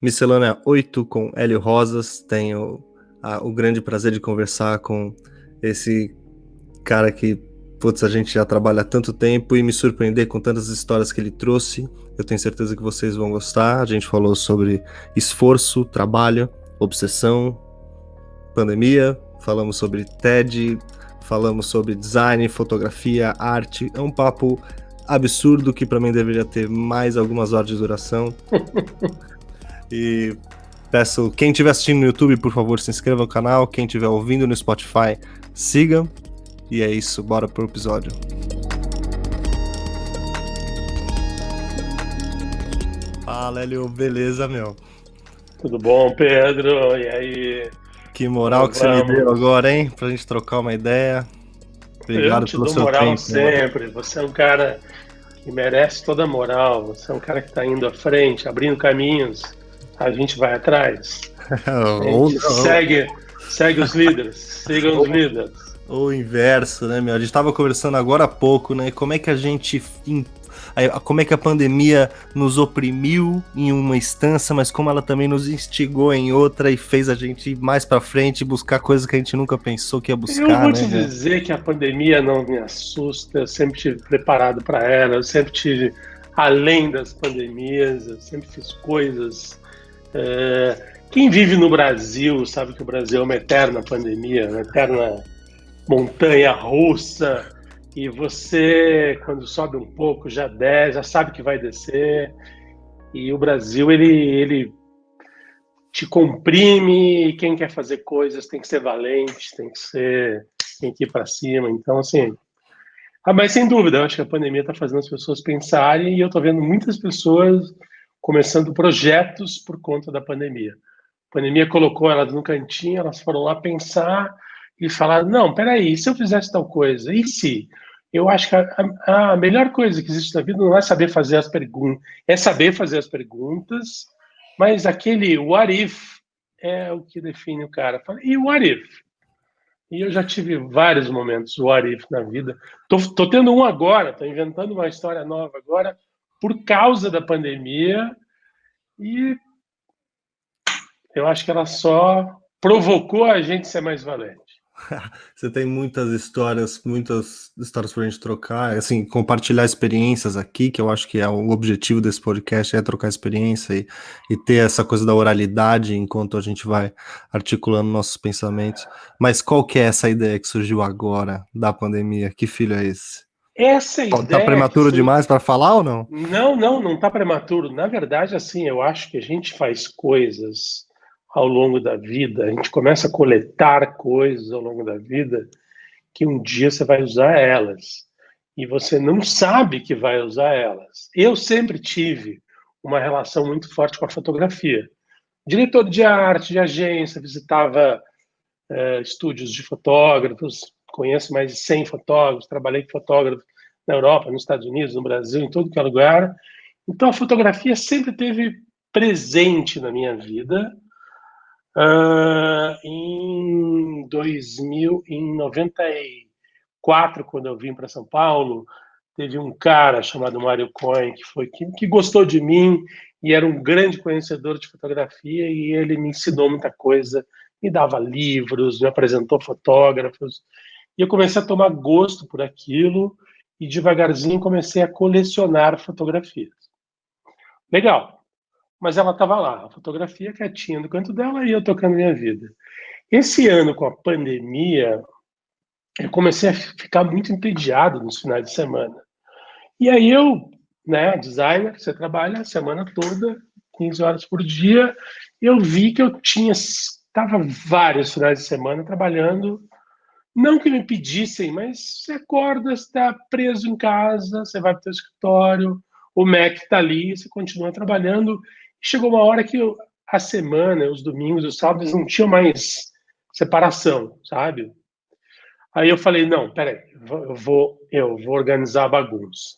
Miscelânea 8 com Hélio Rosas. Tenho o grande prazer de conversar com esse cara que, putz, a gente já trabalha há tanto tempo e me surpreender com tantas histórias que ele trouxe. Eu tenho certeza que vocês vão gostar. A gente falou sobre esforço, trabalho, obsessão, pandemia, falamos sobre TED, falamos sobre design, fotografia, arte. É um papo absurdo que para mim deveria ter mais algumas horas de duração. E peço, quem estiver assistindo no YouTube, por favor, se inscreva no canal. Quem estiver ouvindo no Spotify, siga. E é isso, bora pro episódio. Fala, Hélio, beleza, meu? Tudo bom, Pedro? E aí? Que moral que você me deu agora, hein? Pra gente trocar uma ideia. Eu Obrigado te pelo dou seu moral tempo, mano. sempre. Você é um cara que merece toda a moral. Você é um cara que está indo à frente, abrindo caminhos. A gente vai atrás. A Ou gente não. segue os líderes. Sigam os líderes. Ou o inverso, né, meu? A gente tava conversando agora há pouco, né? Como é que a gente... Como é que a pandemia nos oprimiu em uma instância, mas como ela também nos instigou em outra e fez a gente ir mais pra frente e buscar coisas que a gente nunca pensou que ia Eu buscar, vou né, te meu? dizer que a pandemia não me assusta. Eu sempre estive preparado para ela. Eu sempre tive além das pandemias. Eu sempre fiz coisas. Quem vive no Brasil sabe que o Brasil é uma eterna pandemia, uma eterna montanha russa, e você, quando sobe um pouco, já desce, já sabe que vai descer, e o Brasil, ele te comprime, e quem quer fazer coisas tem que ser valente, tem que ir para cima, então, assim... mas sem dúvida, eu acho que a pandemia está fazendo as pessoas pensarem, e eu estou vendo muitas pessoas começando projetos por conta da pandemia. A pandemia colocou elas no cantinho, elas foram lá pensar e falaram: não, peraí, e se eu fizesse tal coisa? E se? Eu acho que a melhor coisa que existe na vida não é saber fazer as perguntas, é saber fazer as perguntas, mas aquele what if é o que define o cara. E what if? E eu já tive vários momentos what if na vida. Tô tendo um agora, tô inventando uma história nova agora por causa da pandemia e eu acho que ela só provocou a gente ser mais valente. Você tem muitas histórias pra gente trocar, assim, compartilhar experiências aqui, que eu acho que é o objetivo desse podcast, é trocar experiência e ter essa coisa da oralidade enquanto a gente vai articulando nossos pensamentos. Mas qual que é essa ideia que surgiu agora da pandemia? Que filho é esse? Essa Tá ideia que prematuro demais para falar ou não? não está prematuro. Na verdade, assim, eu acho que a gente faz coisas ao longo da vida, a gente começa a coletar coisas ao longo da vida que um dia você vai usar elas e você não sabe que vai usar elas. Eu sempre tive uma relação muito forte com a fotografia. Diretor de arte, de agência, visitava estúdios de fotógrafos, conheço mais de 100 fotógrafos, trabalhei com fotógrafos na Europa, nos Estados Unidos, no Brasil, em todo que é lugar. Então a fotografia sempre teve presente na minha vida. Em 2000, em 94, quando eu vim para São Paulo, teve um cara chamado Mário Cohen que gostou de mim e era um grande conhecedor de fotografia e ele me ensinou muita coisa, me dava livros, me apresentou fotógrafos e eu comecei a tomar gosto por aquilo e devagarzinho comecei a colecionar fotografias. Legal, mas ela estava lá, a fotografia quietinha no canto dela e eu tocando minha vida. Esse ano, com a pandemia, eu comecei a ficar muito entediado nos finais de semana. E aí eu, né, designer, você trabalha a semana toda, 15 horas por dia, eu vi que eu estava vários finais de semana trabalhando, não que me pedissem, mas você acorda, você está preso em casa, você vai para o seu escritório, o Mac está ali, você continua trabalhando. Chegou uma hora que a semana, os domingos, os sábados não tinham mais separação, sabe? Aí eu falei, não, peraí, eu vou organizar a bagunça.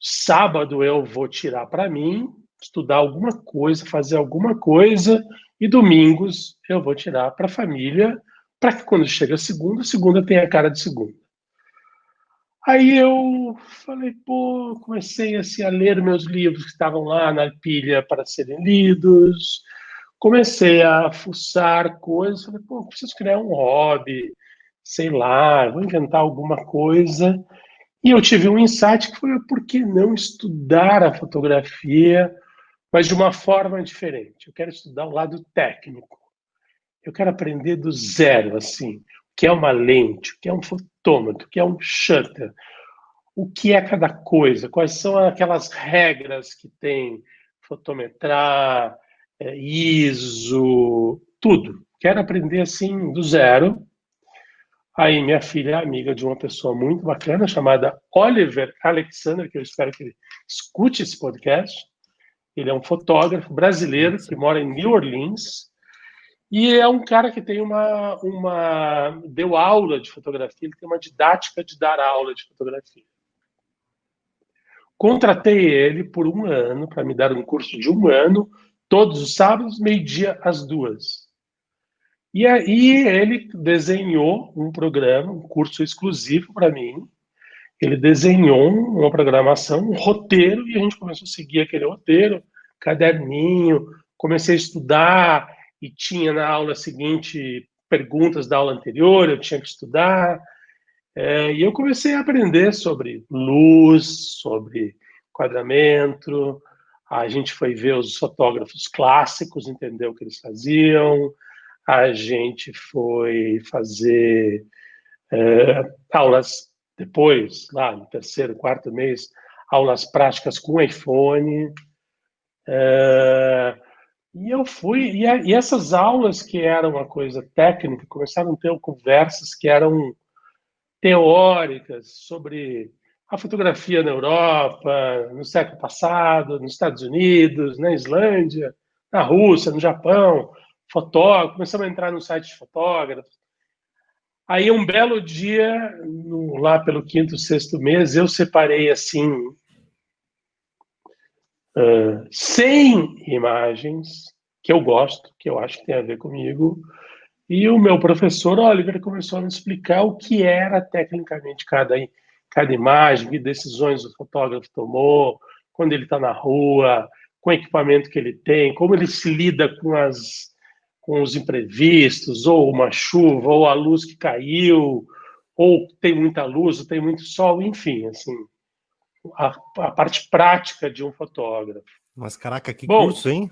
Sábado eu vou tirar para mim, estudar alguma coisa, fazer alguma coisa, e domingos eu vou tirar para a família, para que quando chega segunda tenha a cara de segunda. Aí eu falei, pô, comecei assim, a ler meus livros que estavam lá na pilha para serem lidos, comecei a fuçar coisas, falei, pô, preciso criar um hobby, sei lá, vou inventar alguma coisa. E eu tive um insight que foi, por que não estudar a fotografia, mas de uma forma diferente? Eu quero estudar o lado técnico. Eu quero aprender do zero, assim, o que é uma lente, o que é um fotômetro, o que é um shutter, o que é cada coisa, quais são aquelas regras que tem, fotometrar, ISO, tudo. Quero aprender assim do zero. Aí minha filha é amiga de uma pessoa muito bacana chamada Oliver Alexander, que eu espero que ele escute esse podcast. Ele é um fotógrafo brasileiro que mora em New Orleans e é um cara que tem deu aula de fotografia, ele tem uma didática de dar aula de fotografia. Contratei ele por um ano para me dar um curso de um ano, todos os sábados, meio-dia às 2. E aí ele desenhou um programa, um curso exclusivo para mim. Ele desenhou uma programação, um roteiro, e a gente começou a seguir aquele roteiro, caderninho, comecei a estudar, e tinha na aula seguinte perguntas da aula anterior, eu tinha que estudar. E eu comecei a aprender sobre luz, sobre enquadramento. A gente foi ver os fotógrafos clássicos, entender o que eles faziam. A gente foi fazer aulas depois, lá no terceiro, quarto mês, aulas práticas com iPhone. E eu fui, e essas aulas que eram uma coisa técnica, começaram a ter conversas que eram teóricas sobre a fotografia na Europa, no século passado, nos Estados Unidos, na Islândia, na Rússia, no Japão, fotógrafo, começamos a entrar no site de fotógrafos. Aí, um belo dia, lá pelo quinto, sexto mês, eu separei, assim, 100 imagens que eu gosto, que eu acho que tem a ver comigo, e o meu professor Oliver começou a me explicar o que era tecnicamente cada imagem, que decisões o fotógrafo tomou, quando ele está na rua, com o equipamento que ele tem, como ele se lida com os imprevistos, ou uma chuva, ou a luz que caiu, ou tem muita luz, ou tem muito sol, enfim, assim, a parte prática de um fotógrafo. Mas caraca, que Bom, curso, hein?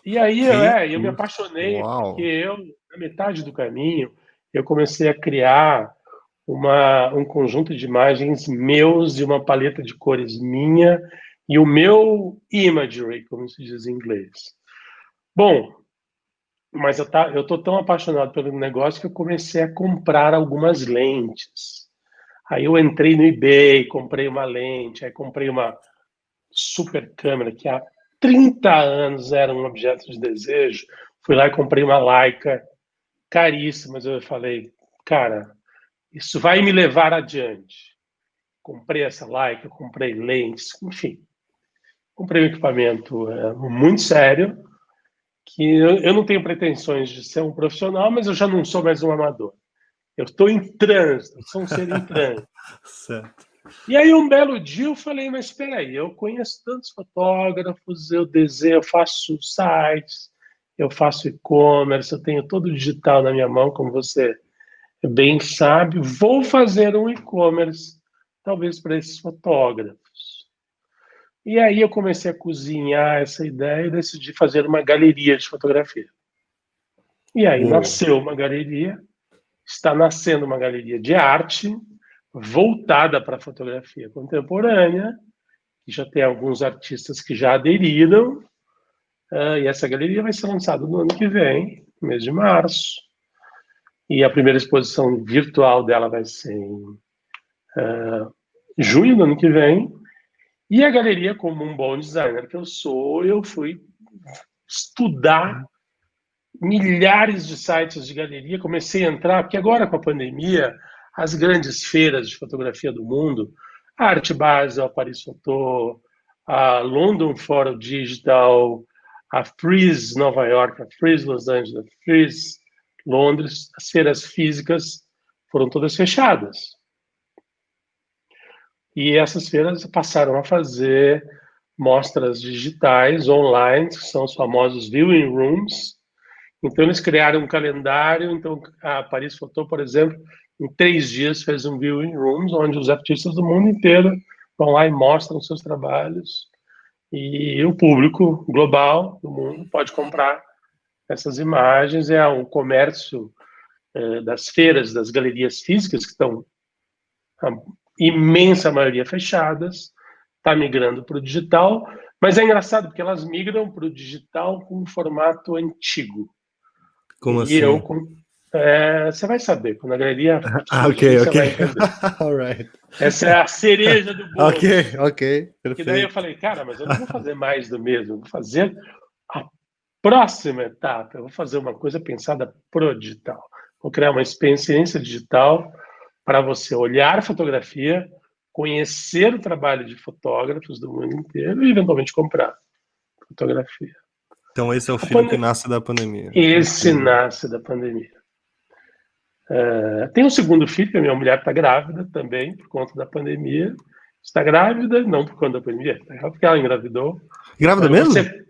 e aí Que eu me curso. apaixonei, porque Uau. na metade do caminho, eu comecei a criar um conjunto de imagens meus e uma paleta de cores minha e o meu imagery, como se diz em inglês. Bom, mas eu tô tão apaixonado pelo negócio que eu comecei a comprar algumas lentes. Aí eu entrei no eBay, comprei uma lente, aí comprei uma super câmera que há 30 anos era um objeto de desejo. Fui lá e comprei uma Leica, caríssima, mas eu falei, cara, isso vai me levar adiante. Comprei essa Leica, comprei lentes, enfim. Comprei um equipamento muito sério, que eu não tenho pretensões de ser um profissional, mas eu já não sou mais um amador. Eu estou em trânsito, sou um ser em trânsito. Certo. E aí, um belo dia, eu falei, mas espera aí, eu conheço tantos fotógrafos, eu desenho, eu faço sites, eu faço e-commerce, eu tenho todo o digital na minha mão, como você bem sabe, vou fazer um e-commerce, talvez para esses fotógrafos. E aí eu comecei a cozinhar essa ideia e decidi fazer uma galeria de fotografia. E aí Uou. nasceu uma galeria, está nascendo uma galeria de arte voltada para a fotografia contemporânea, que já tem alguns artistas que já aderiram, e essa galeria vai ser lançada no ano que vem, no mês de março, e a primeira exposição virtual dela vai ser em junho do ano que vem, e a galeria, como um bom designer que eu fui estudar milhares de sites de galeria, comecei a entrar, porque agora com a pandemia, as grandes feiras de fotografia do mundo, a Art Basel, a Paris Photo, a London Photo Digital, a Frieze Nova York, a Frieze Los Angeles, a Frieze Londres, as feiras físicas foram todas fechadas. E essas feiras passaram a fazer mostras digitais, online, que são os famosos viewing rooms. Então, eles criaram um calendário. Então, a Paris Photo, por exemplo, em 3 dias fez um viewing rooms, onde os artistas do mundo inteiro vão lá e mostram seus trabalhos. E o público global do mundo pode comprar essas imagens. É um comércio das feiras, das galerias físicas, que estão, a imensa maioria, fechadas, está migrando para o digital. Mas é engraçado, porque elas migram para o digital com um formato antigo. Como E eu, assim? você vai saber, quando a galeria Ok, surgir, você ok. vai entender. Alright. Essa é a cereja do Ok, bolo. ok, Que daí eu perfeito. falei, cara, mas eu não vou fazer mais do mesmo, eu vou fazer a próxima etapa, eu vou fazer uma coisa pensada pro digital. Vou criar uma experiência digital para você olhar a fotografia, conhecer o trabalho de fotógrafos do mundo inteiro e eventualmente comprar fotografia. Então esse é o A filho que pande- nasce da pandemia. Esse Incrível. nasce da pandemia. Tem um segundo filho, que a minha mulher está grávida também, por conta da pandemia. Está grávida, não por conta da pandemia, está grávida porque ela engravidou. Grávida Mas você. mesmo?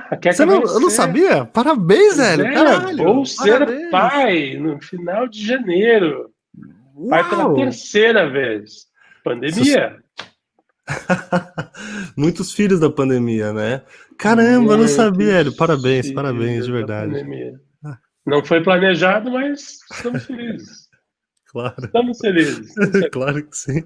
A Keka vai Eu não ser. sabia? Parabéns, Pois velho. é, vou Caralho. ser Parabéns. pai no final de janeiro. Pai pela Uau. terceira vez. Sus- Pandemia. Muitos filhos da pandemia, né? Caramba, eu não sabia, velho. Muitos Parabéns, parabéns, de filhos da verdade. pandemia. Não foi planejado, mas estamos felizes. Claro. Estamos felizes, estamos felizes. Claro que sim.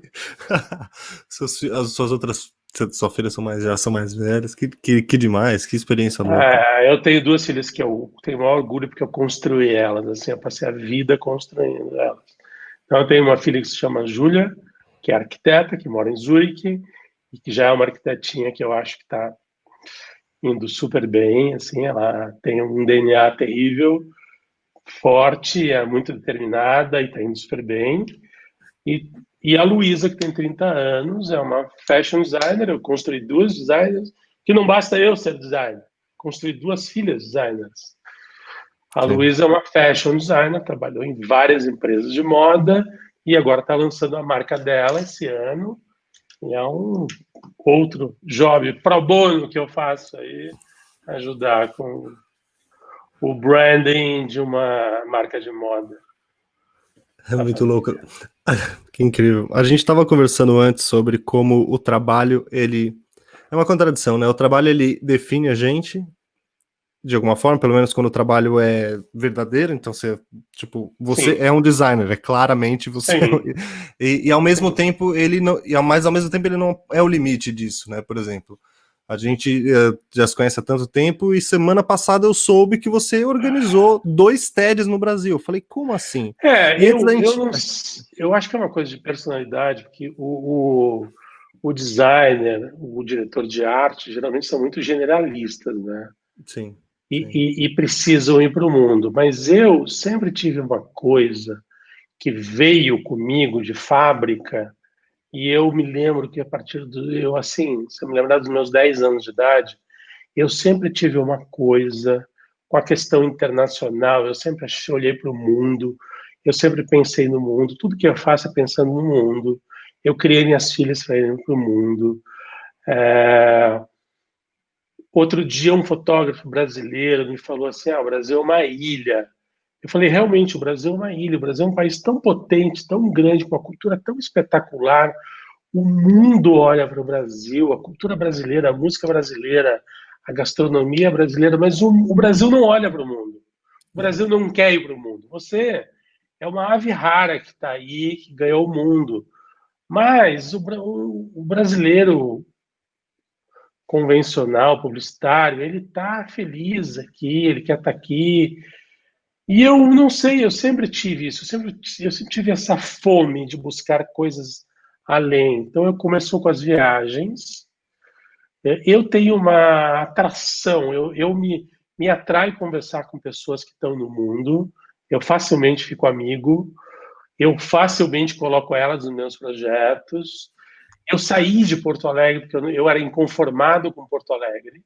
As suas outras. Suas filhas já são mais velhas. Que demais, que experiência louca. Eu tenho 2 filhas que eu tenho o maior orgulho porque eu construí elas, assim, eu passei a vida construindo elas. Então, eu tenho uma filha que se chama Júlia, que é arquiteta, que mora em Zurique, e que já é uma arquitetinha que eu acho que está indo super bem, assim, ela tem um DNA terrível, forte, é muito determinada e está indo super bem. E, e a Luísa, que tem 30 anos, é uma fashion designer, eu construí 2 designers, que não basta eu ser designer, construí 2 filhas designers. A Sim. Luísa é uma fashion designer, trabalhou em várias empresas de moda e agora está lançando a marca dela esse ano. E é um outro job pro bono que eu faço aí, ajudar com o branding de uma marca de moda É da muito louco. família. Que incrível. A gente estava conversando antes sobre como o trabalho, ele é uma contradição, né? O trabalho, ele define a gente de alguma forma, pelo menos quando o trabalho é verdadeiro, então você, tipo, você Sim, é um designer, é claramente você. sim, E ao mesmo sim. tempo ele não, mas ao mesmo tempo ele não é o limite disso, né? Por exemplo, a gente já se conhece há tanto tempo e semana passada eu soube que você organizou 2 TEDs no Brasil. Eu falei, como assim? É, E antes da eu gente. não, eu acho que é uma coisa de personalidade, porque o designer, o diretor de arte, geralmente são muito generalistas, né? Sim, E, sim. e precisam ir para o mundo. Mas eu sempre tive uma coisa que veio comigo de fábrica, e eu me lembro que a partir do. Eu, assim, se eu me lembrar dos meus 10 anos de idade, eu sempre tive uma coisa com a questão internacional, eu sempre olhei para o mundo, eu sempre pensei no mundo, tudo que eu faço é pensando no mundo. Eu criei minhas filhas para irem para o mundo. É... Outro dia, um fotógrafo brasileiro me falou assim: o Brasil é uma ilha. Eu falei, realmente, o Brasil é uma ilha, o Brasil é um país tão potente, tão grande, com uma cultura tão espetacular. O mundo olha para o Brasil, a cultura brasileira, a música brasileira, a gastronomia brasileira, mas o Brasil não olha para o mundo. O Brasil não quer ir para o mundo. Você é uma ave rara que está aí, que ganhou o mundo. Mas o brasileiro convencional, publicitário, ele está feliz aqui, ele quer estar aqui. E eu não sei, eu sempre tive isso, eu sempre tive essa fome de buscar coisas além. Então, eu começou com as viagens. Eu tenho uma atração, eu me atrai conversar com pessoas que estão no mundo, eu facilmente fico amigo, eu facilmente coloco elas nos meus projetos. Eu saí de Porto Alegre porque eu era inconformado com Porto Alegre.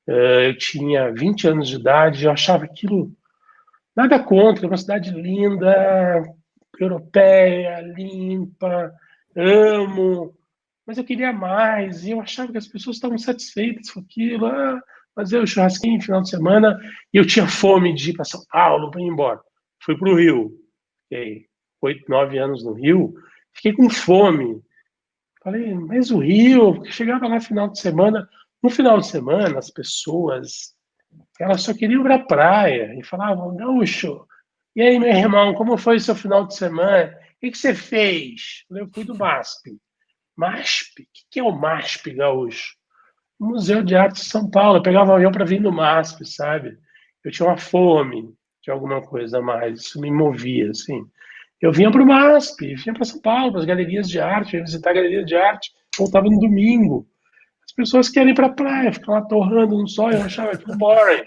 Eu tinha 20 anos de idade, eu achava aquilo nada contra, é uma cidade linda, europeia, limpa, amo, mas eu queria mais, e eu achava que as pessoas estavam satisfeitas com aquilo, fazer o churrasquinho no final de semana, e eu tinha fome de ir para São Paulo, para ir embora. Fui para o Rio, fiquei 8, 9 anos no Rio, fiquei com fome. Falei, mas o Rio, porque chegava lá final de semana, no final de semana as pessoas, elas só queriam ir para a praia, e falavam, gaúcho, e aí, meu irmão, como foi o seu final de semana? O que você fez? Eu fui do MASP. MASP? O que é o MASP, gaúcho? Museu de Arte de São Paulo. Eu pegava um avião para vir no MASP, sabe? Eu tinha uma fome de alguma coisa a mais. Isso me movia, assim. Eu vinha para o MASP, vinha para São Paulo, para as galerias de arte, ia visitar a galeria de arte, voltava no domingo. As pessoas querem ir para a praia, ficam lá torrando no sol, eu achava aquilo boring.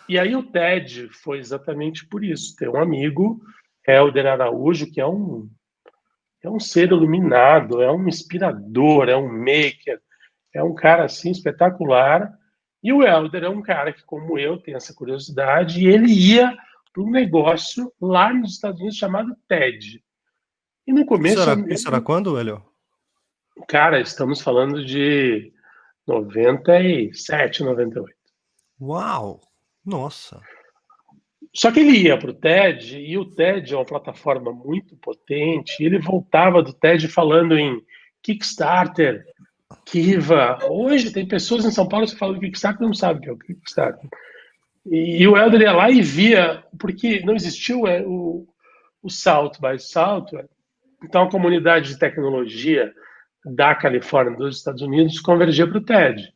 E aí o TED foi exatamente por isso. Tem um amigo, Helder Araújo, que é um ser iluminado, é um inspirador, é um maker, é um cara assim espetacular. E o Helder é um cara que, como eu, tem essa curiosidade, e ele ia para um negócio lá nos Estados Unidos chamado TED. E no começo, Isso era quando, Hélio? cara, estamos falando de 97, 98. Uau! Nossa! Só que ele ia para o TED, e o TED é uma plataforma muito potente, e ele voltava do TED falando em Kickstarter, Kiva. Hoje tem pessoas em São Paulo que falam do Kickstarter e não sabem o que é o Kickstarter. E o Helder ia lá e via, porque não existiu o South by Southwest, então a comunidade de tecnologia da Califórnia, dos Estados Unidos, convergia para o TED.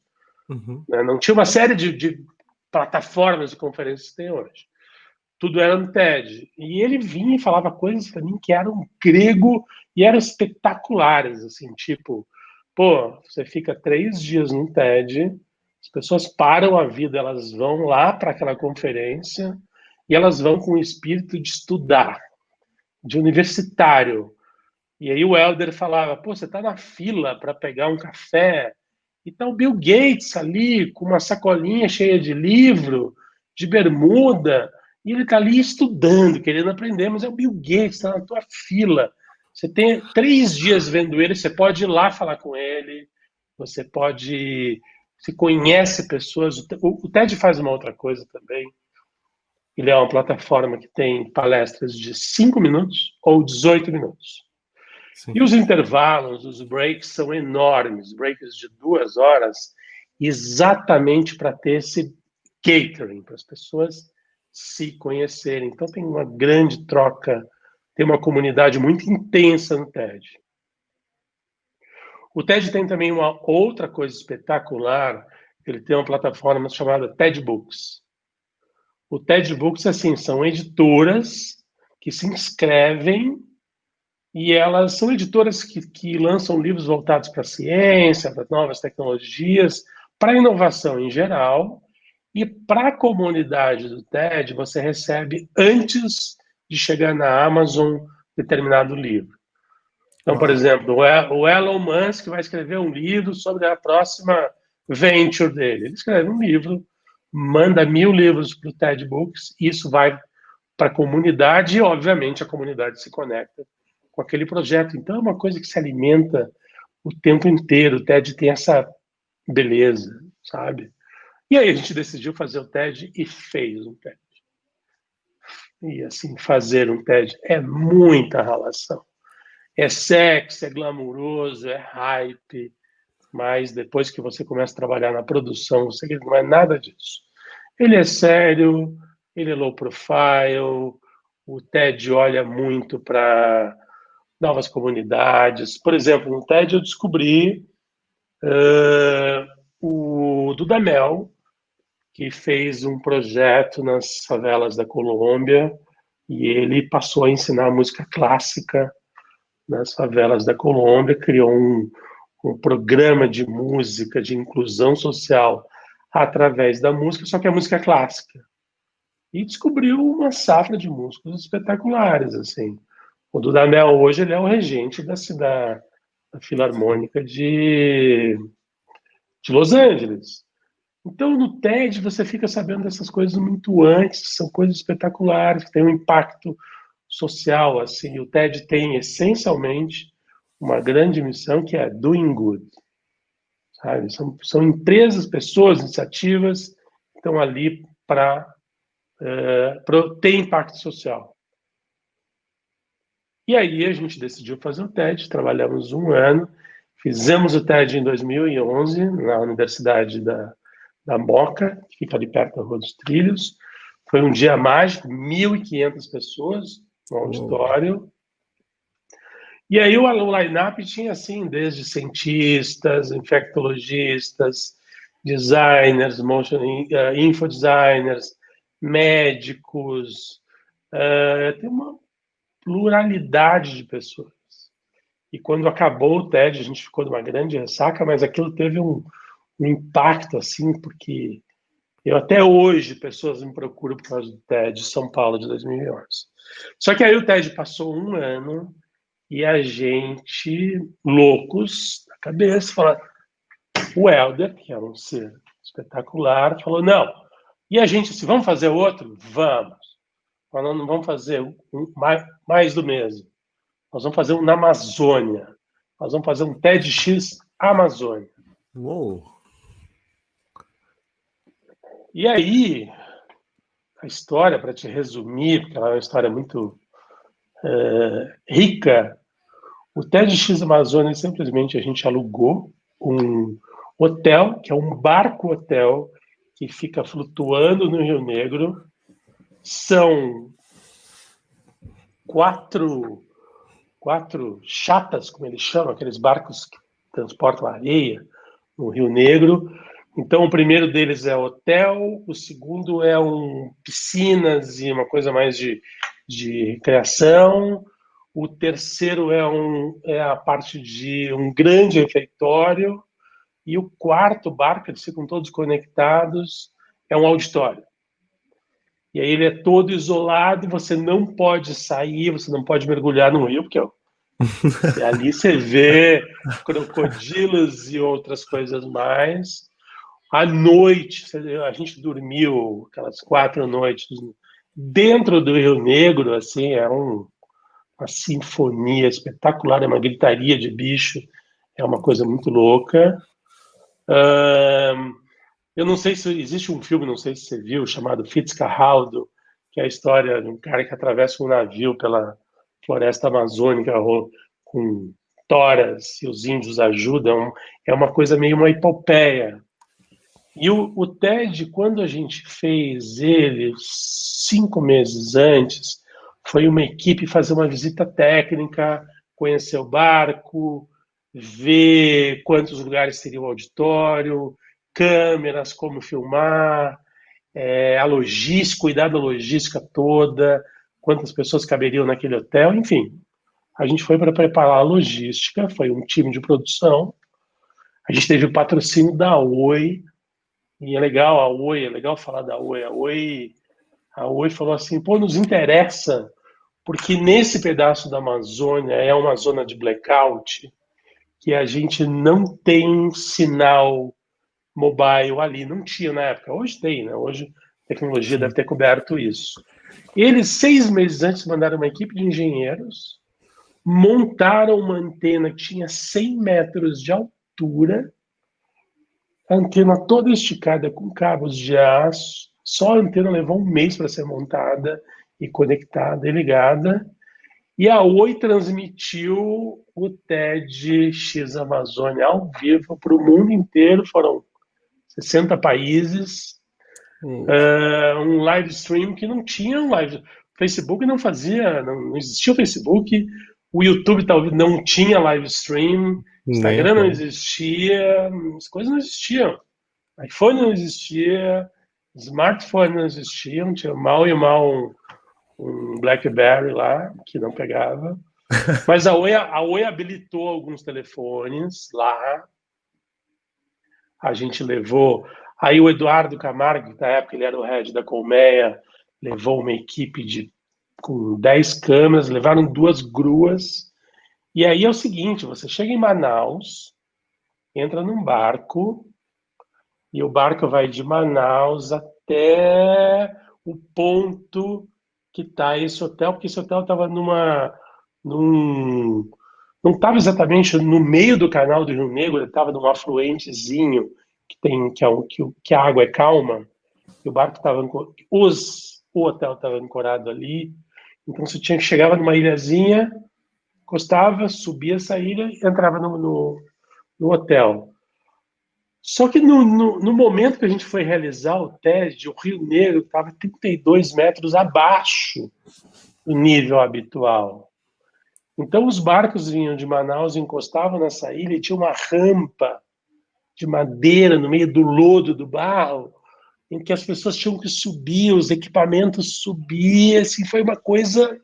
Uhum. Né? Não tinha uma série de plataformas de conferências que tem hoje. Tudo era no TED. E ele vinha e falava coisas para mim que eram grego e eram espetaculares, assim, tipo, pô, você fica 3 dias no TED, as pessoas param a vida, elas vão lá para aquela conferência e elas vão com o espírito de estudar, de universitário. E aí o Helder falava, pô, você está na fila para pegar um café e tá o Bill Gates ali com uma sacolinha cheia de livro, de bermuda, e ele está ali estudando, querendo aprender, mas é o Bill Gates, está na tua fila. Você tem 3 dias vendo ele, você pode ir lá falar com ele, você pode. Você conhece pessoas. O TED faz uma outra coisa também. Ele é uma plataforma que tem palestras de 5 minutos ou 18 minutos. Sim. E os intervalos, os breaks são enormes, breaks de 2 horas, exatamente para ter esse catering, para as pessoas se conhecerem. Então tem uma grande troca, tem uma comunidade muito intensa no TED. O TED tem também uma outra coisa espetacular, ele tem uma plataforma chamada TED Books. O TED Books, assim, são editoras que se inscrevem e elas são editoras que lançam livros voltados para a ciência, para novas tecnologias, para a inovação em geral. E para a comunidade do TED, você recebe antes de chegar na Amazon determinado livro. Então, por Uau! exemplo, o Elon Musk vai escrever um livro sobre a próxima venture dele. Ele escreve um livro, manda 1.000 livros para o TED Books, e isso vai para a comunidade e, obviamente, a comunidade se conecta com aquele projeto. Então, é uma coisa que se alimenta o tempo inteiro. O TED tem essa beleza, sabe? E aí a gente decidiu fazer o TED e fez um TED. E, assim, fazer um TED é muita relação. É sexy, é glamuroso, é hype, mas depois que você começa a trabalhar na produção, você não é nada disso. Ele é sério, ele é low profile, o TED olha muito para novas comunidades. Por exemplo, no TED eu descobri o Dudamel, que fez um projeto nas favelas da Colômbia e ele passou a ensinar música clássica nas favelas da Colômbia, criou um programa de música, de inclusão social através da música, só que é música clássica. E descobriu uma safra de músicos espetaculares, assim. O Dudamel hoje ele é o regente da Filarmônica de Los Angeles. Então, no TED, você fica sabendo dessas coisas muito antes, são coisas espetaculares, que têm um impacto social, assim. O TED tem essencialmente uma grande missão que é doing good, sabe? São empresas, pessoas, iniciativas que estão ali para ter impacto social. E aí a gente decidiu fazer o TED, trabalhamos um ano, fizemos o TED em 2011 na Universidade da Moca, que fica ali perto da Rua dos Trilhos. Foi um dia mágico, 1.500 pessoas no auditório. E aí o line-up tinha, assim, desde cientistas, infectologistas, designers, infodesigners, médicos, tem uma pluralidade de pessoas. E quando acabou o TED, a gente ficou numa grande ressaca, mas aquilo teve um impacto, assim, porque eu até hoje, pessoas me procuram por causa do TED de São Paulo de 2011. Só que aí o TED passou um ano e a gente, loucos da cabeça, falou, o Helder, que era um ser espetacular, falou, não. E a gente, assim, vamos fazer outro? Vamos. Mas nós não vamos fazer mais do mesmo. Nós vamos fazer um na Amazônia. Nós vamos fazer um TEDx Amazônia. Uou! E aí, a história, para te resumir, porque ela é uma história muito rica, o TEDx Amazônia, simplesmente a gente alugou um hotel, que é um barco-hotel, que fica flutuando no Rio Negro. São quatro chatas, como eles chamam, aqueles barcos que transportam areia no Rio Negro. Então, o primeiro deles é hotel, o segundo é piscinas e uma coisa mais de recreação. O terceiro é a parte de um grande refeitório. E o quarto barco, eles ficam todos conectados, é um auditório. E aí ele é todo isolado, você não pode sair, você não pode mergulhar no rio, porque ali você vê crocodilos e outras coisas mais. À noite, a gente dormiu aquelas 4 noites dentro do Rio Negro, assim, uma sinfonia espetacular, é uma gritaria de bicho, é uma coisa muito louca. Eu não sei se existe um filme, não sei se você viu, chamado Fitzcarraldo, que é a história de um cara que atravessa um navio pela floresta amazônica com toras e os índios ajudam. É uma coisa meio uma epopeia. E o TED, quando a gente fez ele 5 meses antes, foi uma equipe fazer uma visita técnica, conhecer o barco, ver quantos lugares seria o auditório, câmeras, como filmar, a logística, cuidar da logística toda, quantas pessoas caberiam naquele hotel, enfim. A gente foi para preparar a logística, foi um time de produção. A gente teve o patrocínio da Oi, e é legal falar da Oi. A Oi falou assim, pô, nos interessa, porque nesse pedaço da Amazônia é uma zona de blackout, que a gente não tem sinal mobile ali. Não tinha na época. Hoje tem, né? Hoje a tecnologia deve ter coberto isso. Eles, 6 meses antes, mandaram uma equipe de engenheiros, montaram uma antena que tinha 100 metros de altura, a antena toda esticada com cabos de aço. Só a antena levou um mês para ser montada e conectada e ligada. E a Oi transmitiu o TEDx Amazônia ao vivo para o mundo inteiro. Foram 60 países. Um live stream que não tinha um live. O Facebook não fazia, não existia o Facebook. O YouTube talvez não tinha live stream. Nem, Instagram não não. existia. As coisas não existiam. iPhone não existia. Smartphone não existiam. Tinha mal e mal um BlackBerry lá, que não pegava. Mas a Oi habilitou alguns telefones lá. A gente levou. Aí o Eduardo Camargo, que na época ele era o head da Colmeia, levou uma equipe com 10 câmeras, levaram 2 gruas. E aí é o seguinte: você chega em Manaus, entra num barco, e o barco vai de Manaus até o ponto que está esse hotel, porque esse hotel estava num, não estava exatamente no meio do canal do Rio Negro, ele estava num afluentezinho que tem que a água é calma, e o barco estava o hotel estava ancorado ali, então você chegava numa ilhazinha, encostava, subia essa ilha e entrava no hotel. Só que no momento que a gente foi realizar o teste, o Rio Negro estava 32 metros abaixo do nível habitual. Então os barcos vinham de Manaus, encostavam nessa ilha e tinha uma rampa de madeira no meio do lodo, do barro, em que as pessoas tinham que subir, os equipamentos subiam, assim, foi uma coisa...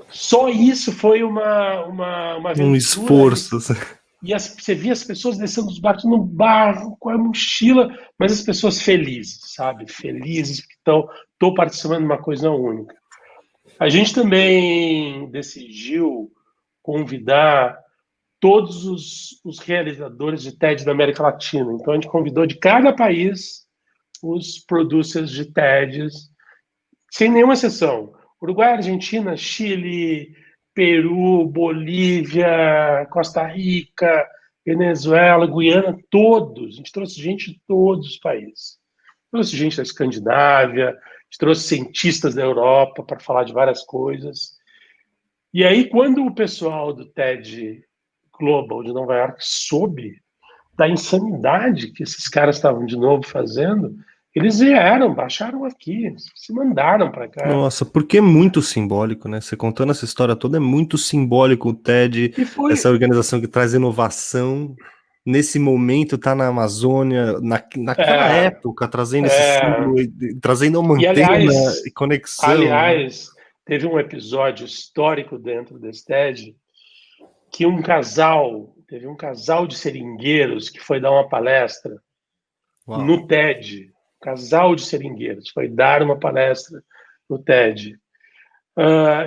Só isso foi uma Um aventura. esforço. Assim. E você via as pessoas descendo dos barcos no barco, com a mochila, mas as pessoas felizes, sabe? Felizes, porque estou participando de uma coisa única. A gente também decidiu convidar todos os realizadores de TED da América Latina. Então, a gente convidou de cada país os producers de TEDs, sem nenhuma exceção. Uruguai, Argentina, Chile, Peru, Bolívia, Costa Rica, Venezuela, Guiana, todos. A gente trouxe gente de todos os países. Trouxe gente da Escandinávia, a gente trouxe cientistas da Europa para falar de várias coisas. E aí, quando o pessoal do TED Global de Nova York soube da insanidade que esses caras estavam de novo fazendo, eles vieram, baixaram aqui, se mandaram para cá. Nossa, porque é muito simbólico, né? Você contando essa história toda, é muito simbólico o TED, E foi. essa organização que traz inovação. Nesse momento, tá na Amazônia, naquela É, época, trazendo esse é, símbolo, trazendo uma e antena e conexão, né? aliás, teve um episódio histórico dentro desse TED que teve um casal de seringueiros que foi dar uma palestra Uau. no TED. Um casal de seringueiros foi dar uma palestra no TED.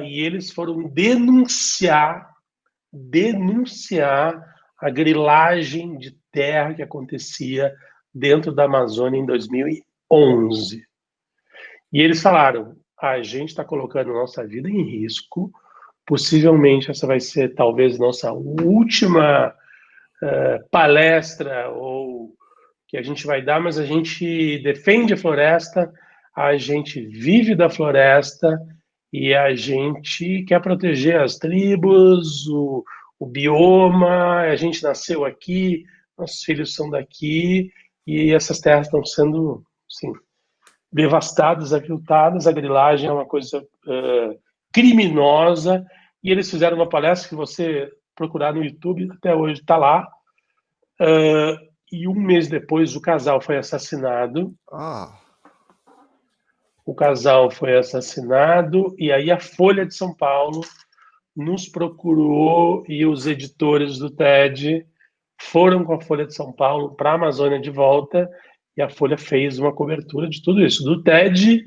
E eles foram denunciar a grilagem de terra que acontecia dentro da Amazônia em 2011. E eles falaram: a gente está colocando nossa vida em risco, possivelmente essa vai ser talvez nossa última palestra ou que a gente vai dar, mas a gente defende a floresta, a gente vive da floresta e a gente quer proteger as tribos, o bioma, a gente nasceu aqui, nossos filhos são daqui e essas terras estão sendo, assim, devastadas, aviltadas, a grilagem é uma coisa criminosa, e eles fizeram uma palestra que você procurar no YouTube, até hoje está lá, e um mês depois o casal foi assassinado. Ah, O casal foi assassinado, e aí a Folha de São Paulo nos procurou e os editores do TED foram com a Folha de São Paulo para a Amazônia de volta, e a Folha fez uma cobertura de tudo isso, do TED,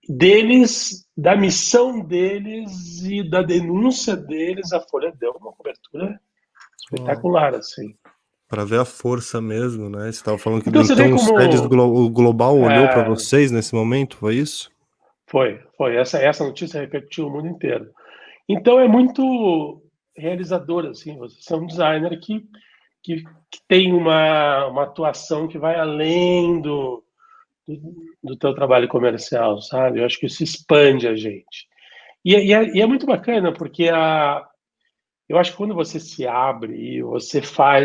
deles, da missão deles e da denúncia deles. A Folha deu uma cobertura espetacular, assim. para ver a força mesmo, né? Você estava falando que Então você vê então como o Global olhou para é, vocês nesse momento, foi isso? foi essa notícia repercutiu o mundo inteiro. Então é muito realizador, assim, você é um designer que tem uma atuação que vai além do teu trabalho comercial, sabe? Eu acho que isso expande a gente. E é muito bacana, porque eu acho que quando você se abre e você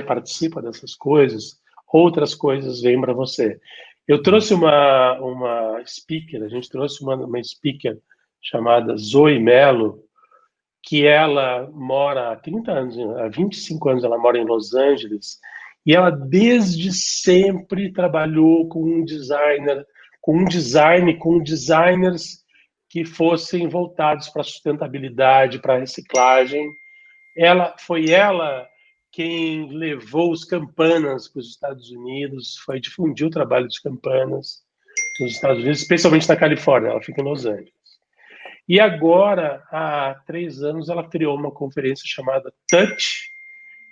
participa dessas coisas, outras coisas vêm para você. Eu trouxe uma speaker, a gente trouxe uma speaker chamada Zoe Mello, que ela mora há 30 anos, há 25 anos ela mora em Los Angeles, e ela desde sempre trabalhou com designers que fossem voltados para a sustentabilidade, para a reciclagem. Foi ela quem levou os Campanas para os Estados Unidos, foi difundir o trabalho dos Campanas nos Estados Unidos, especialmente na Califórnia, ela fica em Los Angeles. E agora, há 3 anos, ela criou uma conferência chamada Touch,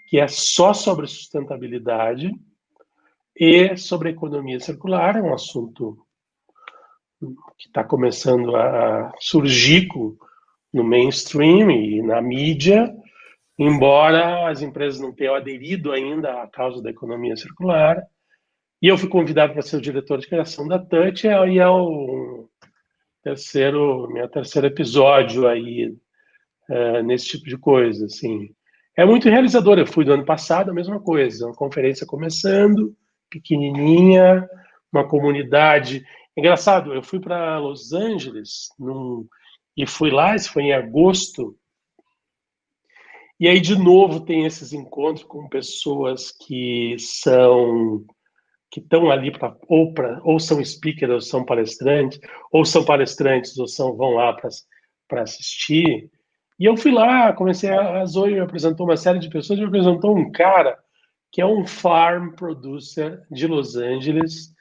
que é só sobre sustentabilidade e sobre economia circular, é um assunto que está começando a surgir no mainstream e na mídia, embora as empresas não tenham aderido ainda à causa da economia circular. E eu fui convidado para ser o diretor de criação da Touch, e é o meu terceiro episódio aí nesse tipo de coisa, assim. É muito realizador. Eu fui do ano passado, a mesma coisa, uma conferência começando, pequenininha, uma comunidade. Engraçado, eu fui para Los Angeles e fui lá, isso foi em agosto, e aí de novo tem esses encontros com pessoas que estão ali ou são speakers ou são palestrantes ou vão lá para assistir. E eu fui lá, a Zoe me apresentou uma série de pessoas, me apresentou um cara que é um farm producer de Los Angeles,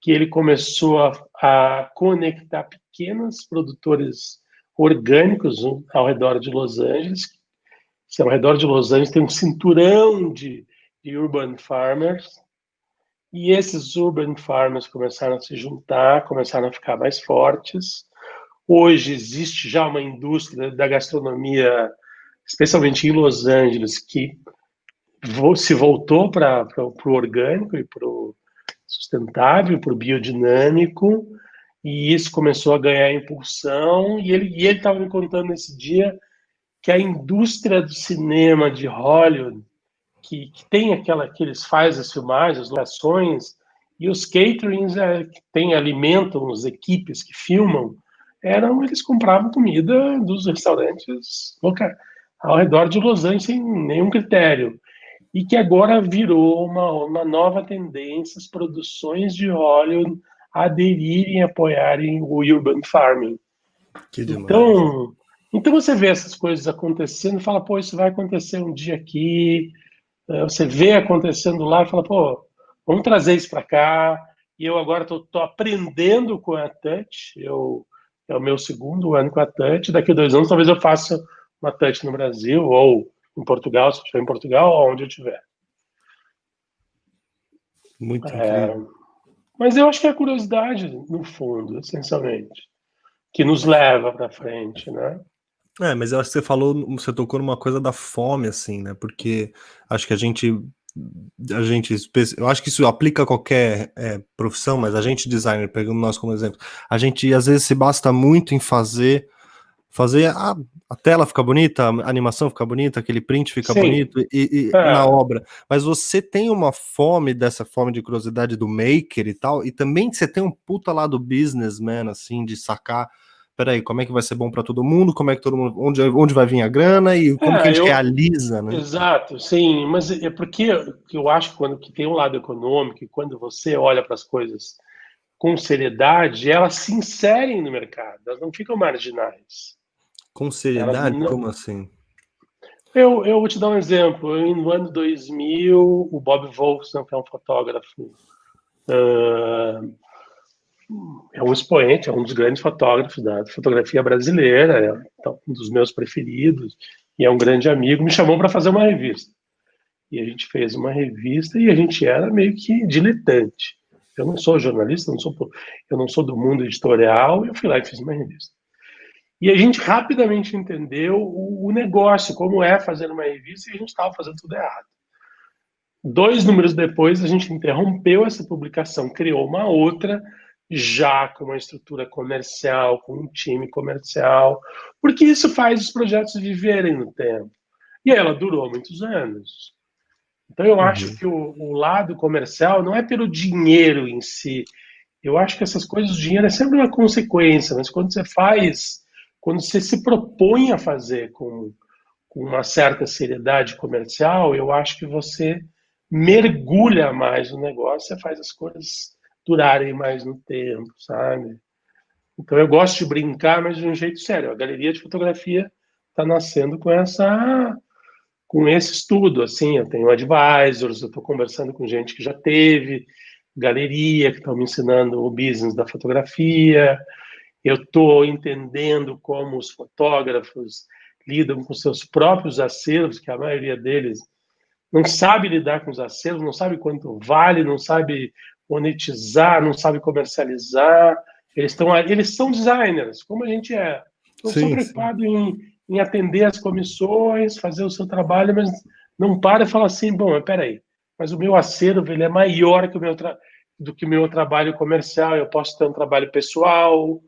que ele começou a conectar pequenos produtores orgânicos ao redor de Los Angeles. Ao redor de Los Angeles tem um cinturão de urban farmers, e esses urban farmers começaram a se juntar, começaram a ficar mais fortes. Hoje existe já uma indústria da gastronomia, especialmente em Los Angeles, que se voltou para o orgânico e para o sustentável, para o biodinâmico, e isso começou a ganhar impulsão. E ele estava me contando nesse dia que a indústria do cinema de Hollywood, que tem que eles fazem as filmagens, as locações, e os caterings que alimentam as equipes que filmam, eles compravam comida dos restaurantes ao redor de Los Angeles sem nenhum critério. E que agora virou uma nova tendência as produções de Hollywood aderirem, apoiarem o urban farming. Que demais. Então você vê essas coisas acontecendo e fala, pô, isso vai acontecer um dia aqui. Você vê acontecendo lá e fala, pô, vamos trazer isso para cá. E eu agora estou aprendendo com a Touch. É o meu segundo ano com a Touch. Daqui a 2 anos talvez eu faça uma Touch no Brasil ou em Portugal, se eu estiver em Portugal, ou onde eu estiver. Muito incrível. Mas eu acho que é a curiosidade, no fundo, essencialmente, que nos leva para frente, né? Mas eu acho que você tocou numa coisa da fome, assim, né? Porque acho que eu acho que isso aplica a qualquer profissão, mas a gente designer, pegando nós como exemplo, a gente às vezes se basta muito em fazer a tela ficar bonita, a animação ficar bonita, aquele print ficar Sim. bonito e na obra. Mas você tem uma fome, dessa fome de curiosidade do maker e tal, e também você tem um puta lado businessman, assim, de sacar, peraí, como é que vai ser bom para todo mundo, como é que todo mundo, onde vai vir a grana e como que a gente realiza, né? Exato, sim, mas é porque eu acho que tem um lado econômico, e quando você olha para as coisas com seriedade, elas se inserem no mercado, elas não ficam marginais. Com seriedade? Como assim? Eu vou te dar um exemplo. No ano 2000, o Bob Wolfson, que é um fotógrafo, é um expoente, é um dos grandes fotógrafos da fotografia brasileira, um dos meus preferidos, e é um grande amigo, me chamou para fazer uma revista. E a gente fez uma revista e a gente era meio que diletante. Eu não sou jornalista, eu não sou do mundo editorial, eu fui lá e fiz uma revista. E a gente rapidamente entendeu o negócio, como é fazer uma revista, e a gente estava fazendo tudo errado. 2 números depois, a gente interrompeu essa publicação, criou uma outra, já com uma estrutura comercial, com um time comercial, porque isso faz os projetos viverem no tempo. E ela durou muitos anos. Então, eu acho que o lado comercial não é pelo dinheiro em si. Eu acho que essas coisas, o dinheiro é sempre uma consequência, mas quando você se propõe a fazer com uma certa seriedade comercial, eu acho que você mergulha mais no negócio, você faz as coisas durarem mais no tempo, sabe? Então eu gosto de brincar, mas de um jeito sério. A galeria de fotografia está nascendo com esse estudo, assim, eu tenho advisors, eu estou conversando com gente que já teve galeria, que estão me ensinando o business da fotografia, eu estou entendendo como os fotógrafos lidam com seus próprios acervos, que a maioria deles não sabe lidar com os acervos, não sabe quanto vale, não sabe monetizar, não sabe comercializar. Eles são designers, como a gente é. Estão só Sim, sim. preocupados em atender as comissões, fazer o seu trabalho, mas não para e fala assim, bom, mas peraí, mas o meu acervo ele é maior que do que o meu trabalho comercial, eu posso ter um trabalho pessoal.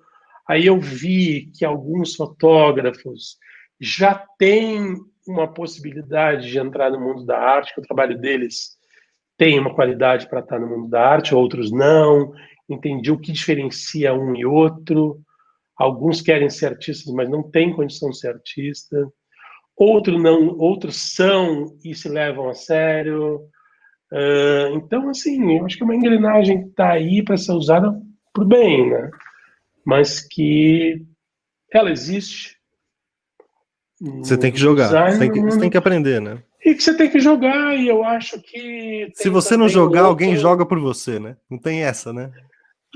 Aí eu vi que alguns fotógrafos já têm uma possibilidade de entrar no mundo da arte, que o trabalho deles tem uma qualidade para estar no mundo da arte, outros não. Entendi o que diferencia um e outro. Alguns querem ser artistas, mas não têm condição de ser artista. Outros não, outros são e se levam a sério. Então, assim, eu acho que é uma engrenagem que está aí para ser usada por bem, né? Mas que ela existe Você tem no que jogar, design no você tem mundo que aprender, né? e que você tem que jogar. E eu acho que Se tem você não também um jogar, alguém outro. joga por você, né? Não tem essa, né?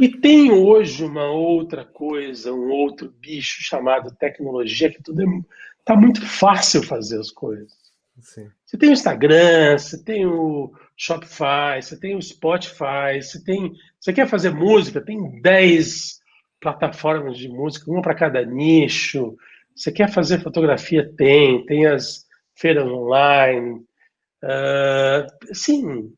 E tem hoje uma outra coisa, um outro bicho chamado tecnologia, que tudo tá muito fácil fazer as coisas. Sim. Você tem o Instagram, você tem o Shopify, você tem o Spotify, você quer fazer música, tem 10 plataformas de música, uma para cada nicho. Você quer fazer fotografia, tem as feiras online. Sim,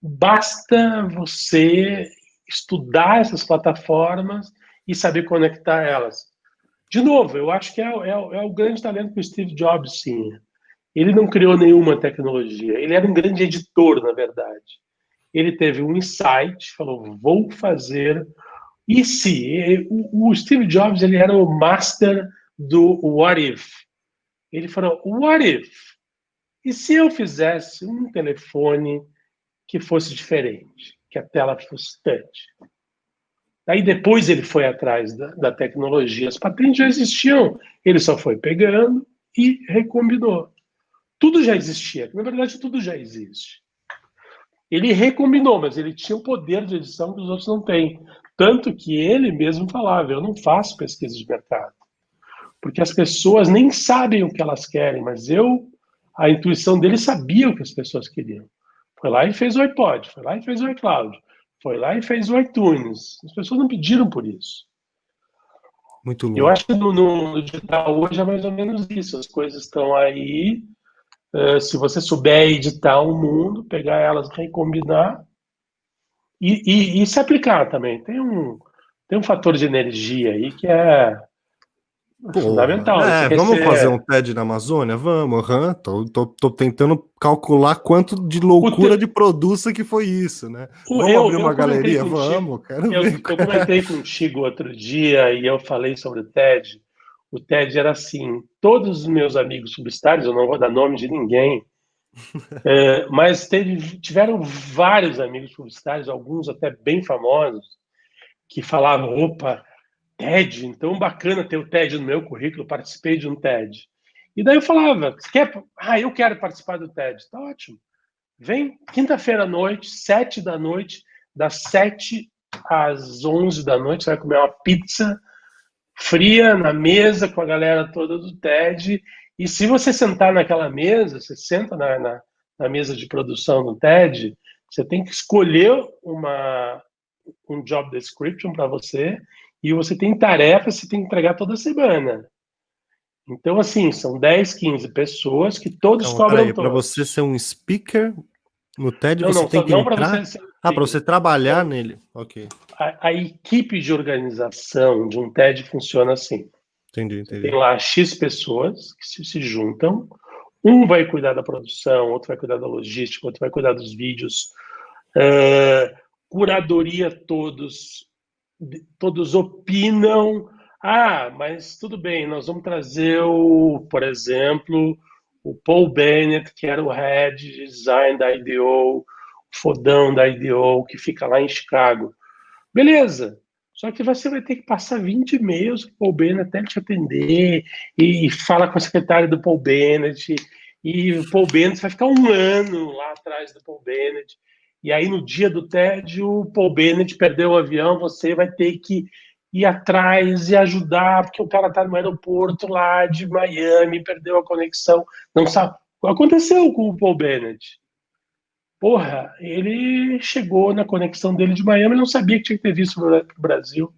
basta você estudar essas plataformas e saber conectar elas. De novo, eu acho que é o grande talento que o Steve Jobs tinha. Ele não criou nenhuma tecnologia, ele era um grande editor, na verdade. Ele teve um insight, falou, vou fazer. E se? O Steve Jobs ele era o master do what if. Ele falou, what if? E se eu fizesse um telefone que fosse diferente, que a tela fosse touch? Aí depois ele foi atrás da tecnologia. As patentes já existiam, ele só foi pegando e recombinou. Tudo já existia, na verdade tudo já existe. Ele recombinou, mas ele tinha um poder de edição que os outros não têm. Tanto que ele mesmo falava: eu não faço pesquisa de mercado, porque as pessoas nem sabem o que elas querem, mas a intuição dele sabia o que as pessoas queriam. Foi lá e fez o iPod, foi lá e fez o iCloud, foi lá e fez o iTunes. As pessoas não pediram por isso. Muito Eu acho louco. que no digital hoje é mais ou menos isso. As coisas estão aí. Se você souber editar um mundo, pegar elas, recombinar e se aplicar também. Tem um fator de energia aí que é Porra. fundamental. Você É, quer vamos fazer um ser. TED na Amazônia? Vamos, aham. Tô tentando calcular quanto de O loucura te- de produção que foi isso, né? Vamos abrir eu uma comentei galeria? contigo. Vamos, quero Eu, ver. eu comentei contigo outro dia e eu falei sobre o TED. O TED era assim: todos os meus amigos publicitários, eu não vou dar nome de ninguém, mas tiveram vários amigos publicitários, alguns até bem famosos, que falavam: opa, TED, então bacana ter o TED no meu currículo, participei de um TED. E daí eu falava: você quer? Ah, eu quero participar do TED. Tá ótimo. Vem quinta-feira à noite, 7 da noite, das 7 às 11 da noite, você vai comer uma pizza fria na mesa com a galera toda do TED. E se você sentar naquela mesa, você senta na mesa de produção do TED, você tem que escolher um job description para você e você tem tarefas que você tem que entregar toda semana. Então, assim, são 10, 15 pessoas que todos Calma, peraí. cobram Para você todos. ser um speaker no TED, Não, você não, tem que não para você entrar. ser Ah, para speaker. você trabalhar Não, nele. Ok. a equipe de organização de um TED funciona assim. Entendi, Você tem entendi. lá X pessoas que se juntam, um vai cuidar da produção, outro vai cuidar da logística, outro vai cuidar dos vídeos, curadoria todos opinam. Ah, mas tudo bem, nós vamos trazer por exemplo, o Paul Bennett, que era o head de design da IDEO, o fodão da IDEO, que fica lá em Chicago. Beleza. Só que você vai ter que passar 20 e-mails para o Paul Bennett até ele te atender e fala com a secretária do Paul Bennett e o Paul Bennett vai ficar um ano lá atrás do Paul Bennett. E aí no dia do TED o Paul Bennett perdeu o avião, você vai ter que ir atrás e ajudar porque o cara está no aeroporto lá de Miami, perdeu a conexão, não sabe. Aconteceu com o Paul Bennett. Porra, ele chegou na conexão dele de Miami e não sabia que tinha que ter visto o Brasil.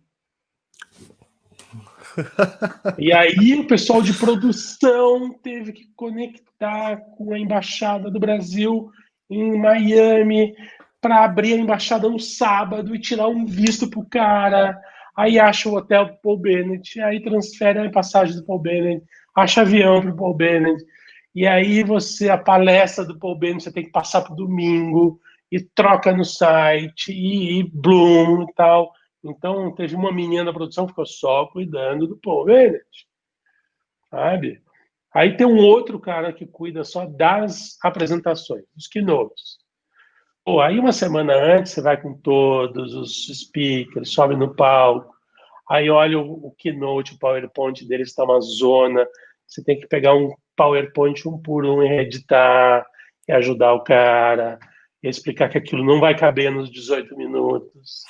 E aí o pessoal de produção teve que conectar com a Embaixada do Brasil em Miami para abrir a embaixada no sábado e tirar um visto pro cara. Aí acha o hotel pro Paul Bennett, aí transfere a passagem do Paul Bennett, acha avião pro Paul Bennett. E aí a palestra do Paul Bennett, você tem que passar pro domingo e troca no site e Bloom e tal. Então, teve uma menina da produção que ficou só cuidando do Paul Bennett, sabe? Aí tem um outro cara que cuida só das apresentações, dos keynotes. Pô, aí uma semana antes você vai com todos os speakers, sobe no palco, aí olha o keynote, o PowerPoint deles está uma zona, você tem que pegar um PowerPoint um por um e editar, e ajudar o cara, e explicar que aquilo não vai caber nos 18 minutos.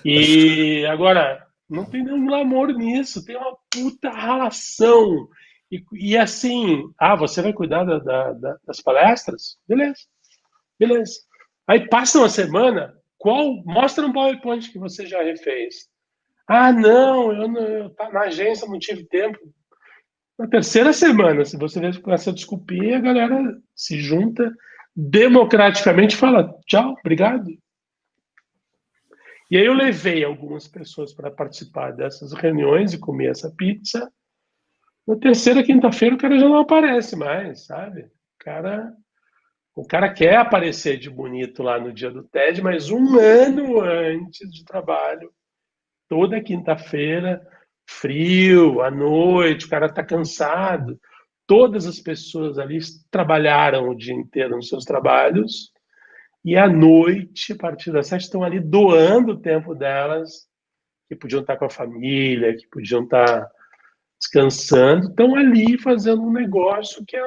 E agora, não tem nenhum glamour nisso, tem uma puta ralação. E assim, você vai cuidar das palestras? Beleza, beleza. Aí passa uma semana, mostra um PowerPoint que você já refez. Não, na agência não tive tempo. Na terceira semana, se você com essa desculpinha, a galera se junta democraticamente e fala tchau, obrigado. E aí eu levei algumas pessoas para participar dessas reuniões e comer essa pizza. Na terceira quinta-feira o cara já não aparece mais, sabe? O cara quer aparecer de bonito lá no dia do TED, mas um ano antes de trabalho, toda quinta-feira, frio, à noite, o cara está cansado. Todas as pessoas ali trabalharam o dia inteiro nos seus trabalhos e à noite, a partir das 7, estão ali doando o tempo delas, que podiam estar com a família, que podiam estar descansando, estão ali fazendo um negócio que é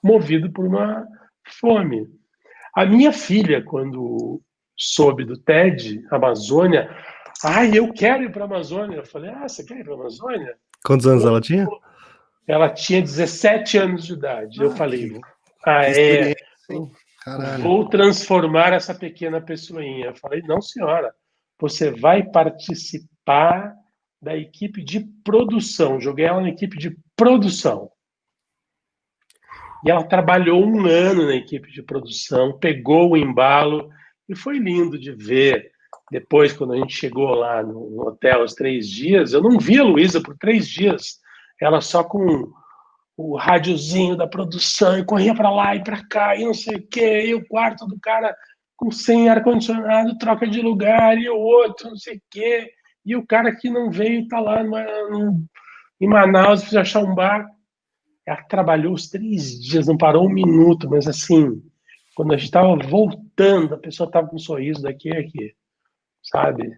movido por uma fome. A minha filha, quando soube do TED Amazônia, eu quero ir para a Amazônia. Eu falei, você quer ir para a Amazônia? Quantos anos ela tinha? Ela tinha 17 anos de idade. Eu falei, que experiência, hein? Caralho. Vou transformar essa pequena pessoinha. Eu falei, não, senhora, você vai participar da equipe de produção. Joguei ela na equipe de produção. E ela trabalhou um ano na equipe de produção, pegou o embalo, e foi lindo de ver. Depois, quando a gente chegou lá no hotel, os 3 dias, eu não vi a Luísa por 3 dias. Ela só com o rádiozinho da produção, e corria para lá e para cá, e não sei o quê, e o quarto do cara sem ar-condicionado, troca de lugar, e o outro, não sei o quê, e o cara que não veio está lá em Manaus, precisa achar um bar. Ela trabalhou os 3 dias, não parou um minuto, mas assim, quando a gente estava voltando, a pessoa estava com um sorriso daqui e aqui, sabe?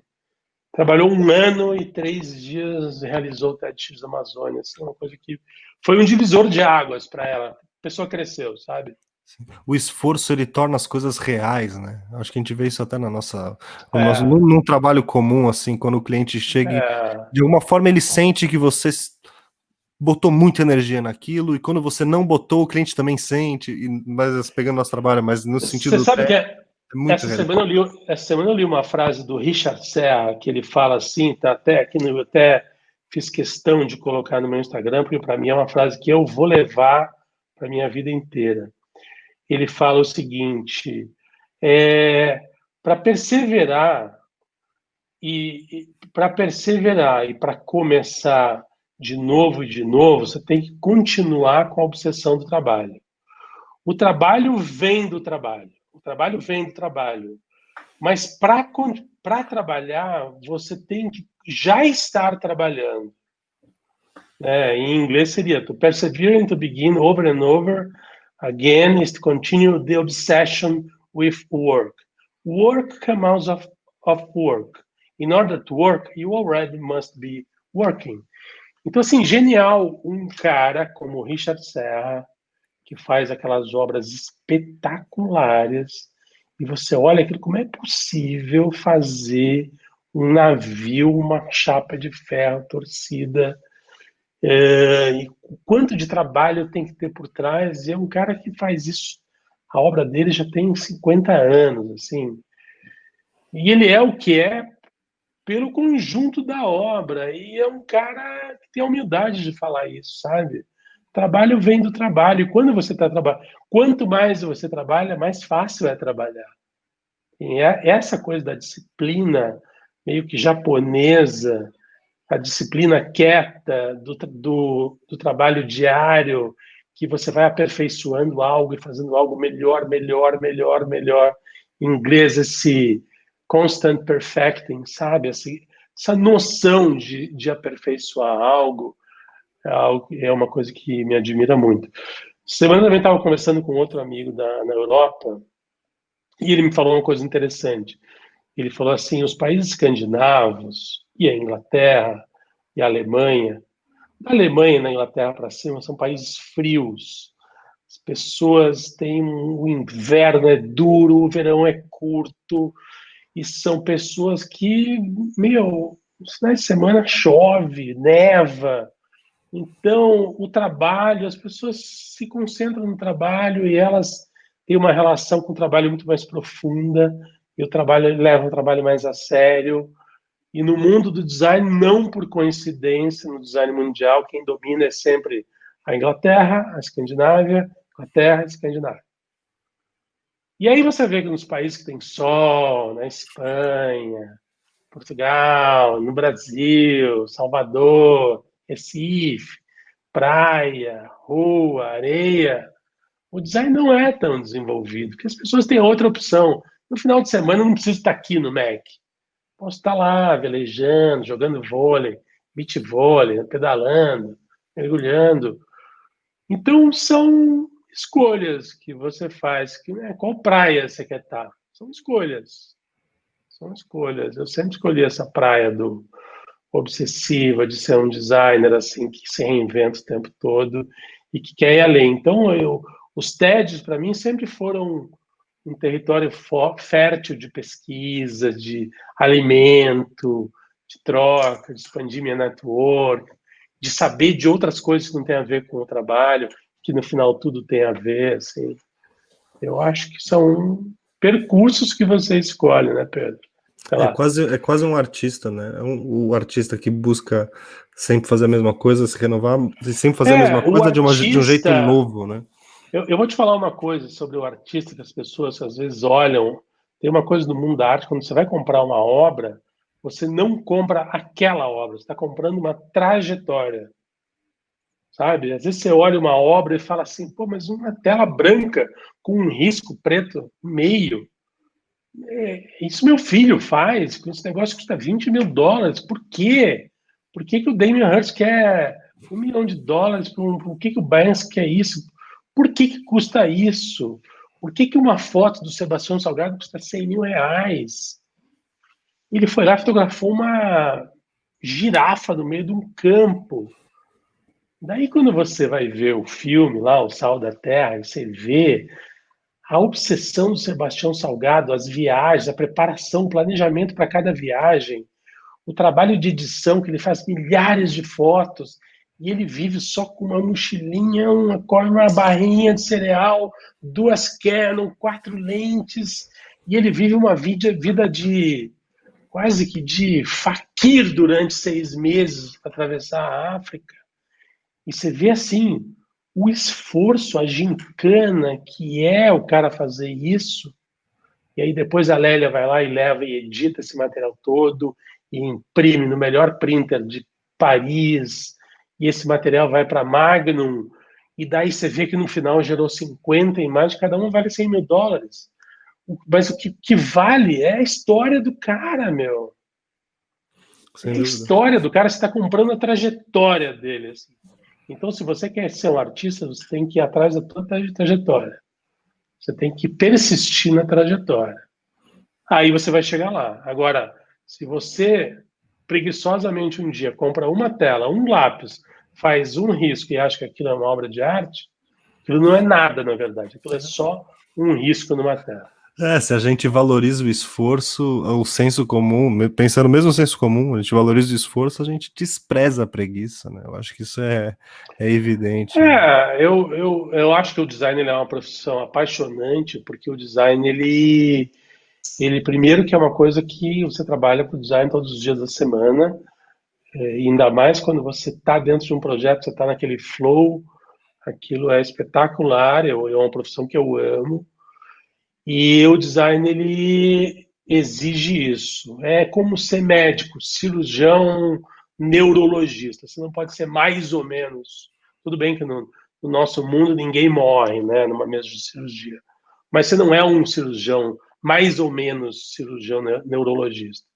Trabalhou 1 ano e 3 dias, realizou o TEDx da Amazônia, assim, uma coisa que foi um divisor de águas para ela. A pessoa cresceu, sabe? O esforço, ele torna as coisas reais, né? Acho que a gente vê isso até num trabalho comum, assim, quando o cliente chega e, de alguma forma, ele sente que você botou muita energia naquilo, e quando você não botou, o cliente também sente, mas pegando nosso trabalho, mas no sentido Você sabe que é muito essa semana eu li uma frase do Richard Serra, que ele fala assim, tá até aqui eu até fiz questão de colocar no meu Instagram, porque para mim é uma frase que eu vou levar para minha vida inteira. Ele fala o seguinte: para perseverar e para começar de novo e de novo, você tem que continuar com a obsessão do trabalho. O trabalho vem do trabalho. O trabalho vem do trabalho. Mas para trabalhar, você tem que já estar trabalhando. Em inglês seria to persevere and to begin over and over again is to continue the obsession with work. Work comes out of work. In order to work, you already must be working. Então, assim, genial um cara como o Richard Serra, que faz aquelas obras espetaculares, e você olha aquilo, como é possível fazer um navio, uma chapa de ferro torcida, e o quanto de trabalho tem que ter por trás, e é um cara que faz isso, a obra dele já tem 50 anos, assim, e ele é o que é pelo conjunto da obra. E é um cara que tem a humildade de falar isso, sabe? Trabalho vem do trabalho. E quando você está trabalhando, quanto mais você trabalha, mais fácil é trabalhar. E essa coisa da disciplina meio que japonesa, a disciplina quieta do trabalho diário, que você vai aperfeiçoando algo e fazendo algo melhor, melhor, melhor, melhor. Em inglês, esse constant perfecting, sabe? Essa noção de aperfeiçoar algo é uma coisa que me admira muito. Semana também estava conversando com outro amigo na Europa e ele me falou uma coisa interessante. Ele falou assim, os países escandinavos e a Inglaterra e a Alemanha, da Alemanha e na Inglaterra para cima, são países frios. As pessoas têm o inverno é duro, o verão é curto, e são pessoas que, meu, nos finais de semana chove, neva. Então, o trabalho, as pessoas se concentram no trabalho e elas têm uma relação com o trabalho muito mais profunda, e o trabalho leva o trabalho mais a sério. E no mundo do design, não por coincidência, no design mundial, quem domina é sempre a Inglaterra, a Escandinávia, Inglaterra, Escandinávia. E aí você vê que nos países que tem sol, na Espanha, Portugal, no Brasil, Salvador, Recife, praia, rua, areia, o design não é tão desenvolvido, porque as pessoas têm outra opção. No final de semana eu não preciso estar aqui no Mac. Posso estar lá, velejando, jogando vôlei, beach vôlei, pedalando, mergulhando. Então, são escolhas que você faz. Que, né, qual praia você quer estar? São escolhas. São escolhas. Eu sempre escolhi essa praia do obsessiva, de ser um designer assim que se reinventa o tempo todo e que quer ir além. Então, os TEDs, para mim, sempre foram um território fértil de pesquisa, de alimento, de troca, de expandir minha network, de saber de outras coisas que não tem a ver com o trabalho, que no final tudo tem a ver, assim. Eu acho que são percursos que você escolhe, né, Pedro? Sei lá. É quase um artista, né? O artista que busca sempre fazer a mesma coisa, se renovar, e sempre fazer a mesma O coisa de um jeito artista. novo, né? Eu vou te falar uma coisa sobre o artista que as pessoas às vezes olham. Tem uma coisa no mundo da arte, quando você vai comprar uma obra, você não compra aquela obra, você está comprando uma trajetória, sabe? Às vezes você olha uma obra e fala assim, pô, mas uma tela branca com um risco preto no meio. Isso meu filho faz, esse negócio custa US$ 20.000. Por quê? Por que que o Damien Hirst quer US$ 1 milhão? Por que que o Banks quer isso? Por que que custa isso? Por que que uma foto do Sebastião Salgado custa R$ 100.000? Ele foi lá e fotografou uma girafa no meio de um campo. Daí, quando você vai ver o filme lá, O Sal da Terra, e você vê a obsessão do Sebastião Salgado, as viagens, a preparação, o planejamento para cada viagem, o trabalho de edição, que ele faz milhares de fotos, e ele vive só com uma mochilinha, uma barrinha de cereal, duas Canon, quatro lentes, e ele vive uma vida de quase que de faquir durante 6 meses para atravessar a África. E você vê assim o esforço, a gincana que é o cara fazer isso. E aí depois a Lélia vai lá e leva e edita esse material todo e imprime no melhor printer de Paris. E esse material vai para Magnum. E daí você vê que no final gerou 50 imagens, cada uma vale US$ 100.000. Mas o que vale é a história do cara, meu. Sem É a dúvida. história do cara, você está comprando a trajetória dele. Assim. Então, se você quer ser um artista, você tem que ir atrás da tua trajetória. Você tem que persistir na trajetória. Aí você vai chegar lá. Agora, se você preguiçosamente um dia compra uma tela, um lápis, faz um risco e acha que aquilo é uma obra de arte, aquilo não é nada, na verdade. Aquilo é só um risco numa tela. Se a gente valoriza o esforço, o senso comum, pensando mesmo no senso comum, a gente valoriza o esforço, a gente despreza a preguiça, né? Eu acho que isso é evidente, né? Eu acho que o design ele é uma profissão apaixonante, porque o design Ele, primeiro, que é uma coisa que você trabalha com design todos os dias da semana, e ainda mais quando você está dentro de um projeto, você está naquele flow, aquilo é espetacular, é uma profissão que eu amo, e o design, ele exige isso. É como ser médico, cirurgião, neurologista. Você não pode ser mais ou menos. Tudo bem que no nosso mundo ninguém morre, né, numa mesa de cirurgia. Mas você não é um cirurgião, mais ou menos cirurgião neurologista.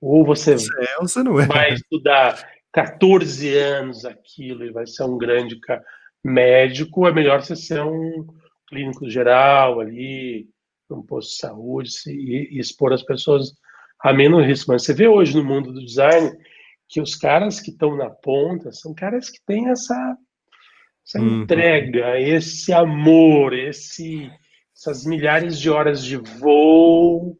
Ou você Você é ou você não é, vai né? estudar 14 anos aquilo e vai ser um grande médico, é melhor você ser um clínico geral ali, num posto de saúde, e expor as pessoas a menos risco. Mas você vê hoje no mundo do design que os caras que estão na ponta são caras que têm essa Uhum. entrega, esse amor, essas milhares de horas de voo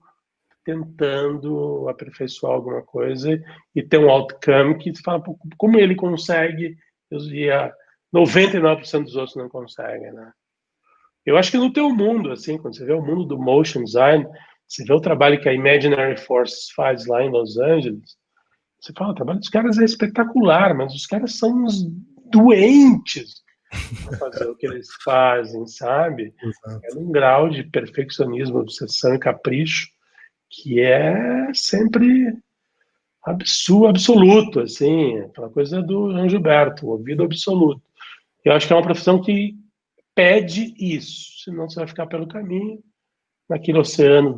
tentando aperfeiçoar alguma coisa e ter um outcome que tu fala, como ele consegue, e a 99% dos outros não conseguem, né? Eu acho que no teu mundo, assim, quando você vê o mundo do motion design, você vê o trabalho que a Imaginary Forces faz lá em Los Angeles, você fala, o trabalho dos caras é espetacular, mas os caras são uns doentes para fazer o que eles fazem, sabe? É Exato. num grau de perfeccionismo, obsessão e capricho que é sempre absoluto, assim, aquela coisa do João Gilberto, o ouvido absoluto. Eu acho que é uma profissão que pede isso, senão você vai ficar pelo caminho, naquele oceano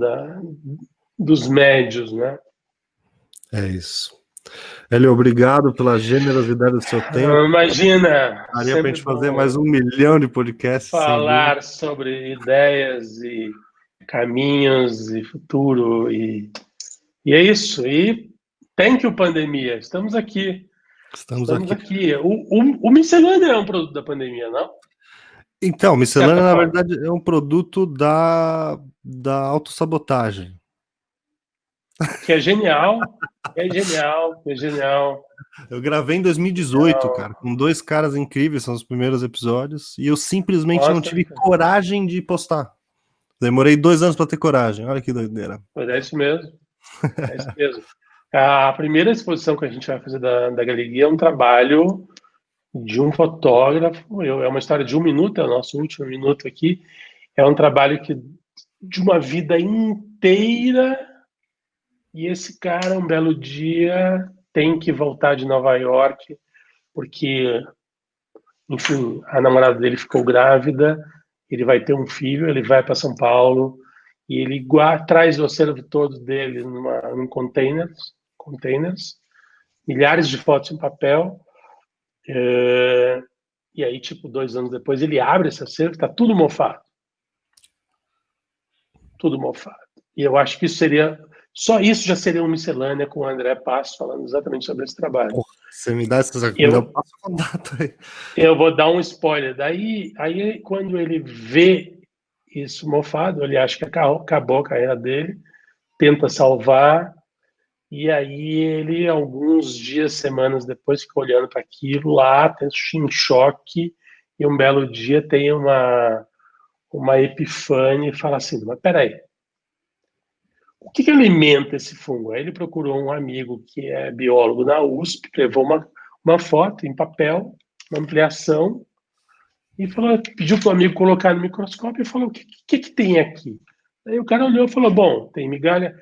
dos médios, né? É isso. Hélio, obrigado pela generosidade do seu tempo. Imagina, Daria para a sempre gente fazer mais bom 1 milhão de podcasts, sem dúvida. falar sobre ideias e caminhos e futuro e é isso. E thank you, pandemia. Estamos aqui. Estamos Estamos aqui. aqui. O Miscelânea é um produto da pandemia, não? Então, De certa miscelânea, na forma. verdade, é um produto da autossabotagem. Que é genial, é genial. Eu gravei em 2018, cara, com 2 caras incríveis, são os primeiros episódios, e eu simplesmente não Nossa, tive coragem de postar. Demorei 2 anos para ter coragem, olha que doideira. mas é isso mesmo. É isso mesmo. A primeira exposição que a gente vai fazer da galeria é um trabalho de um fotógrafo. É uma história de 1 minuto, é o nosso último minuto aqui. É um trabalho de uma vida inteira. E esse cara, um belo dia, tem que voltar de Nova York, porque, enfim, a namorada dele ficou grávida, ele vai ter um filho, ele vai para São Paulo, e ele traz o acervo todo dele num containers, milhares de fotos em papel, e aí, tipo, 2 anos depois, ele abre esse acervo, está tudo mofado. E eu acho que só isso já seria uma miscelânea com o André Passo falando exatamente sobre esse trabalho. Porra, você me dá essa, me dá o Eu, passo contato aí. eu vou dar um spoiler. Aí, quando ele vê isso mofado, ele acha que acabou a carreira dele, tenta salvar, e aí ele, alguns dias, semanas depois, fica olhando para aquilo lá, em choque, e um belo dia tem uma epifânia e fala assim, mas peraí, o que alimenta esse fungo? Aí ele procurou um amigo que é biólogo na USP, levou uma foto em papel, uma ampliação, e pediu para o amigo colocar no microscópio e falou: o que tem aqui? Aí o cara olhou e falou: bom, tem migalha,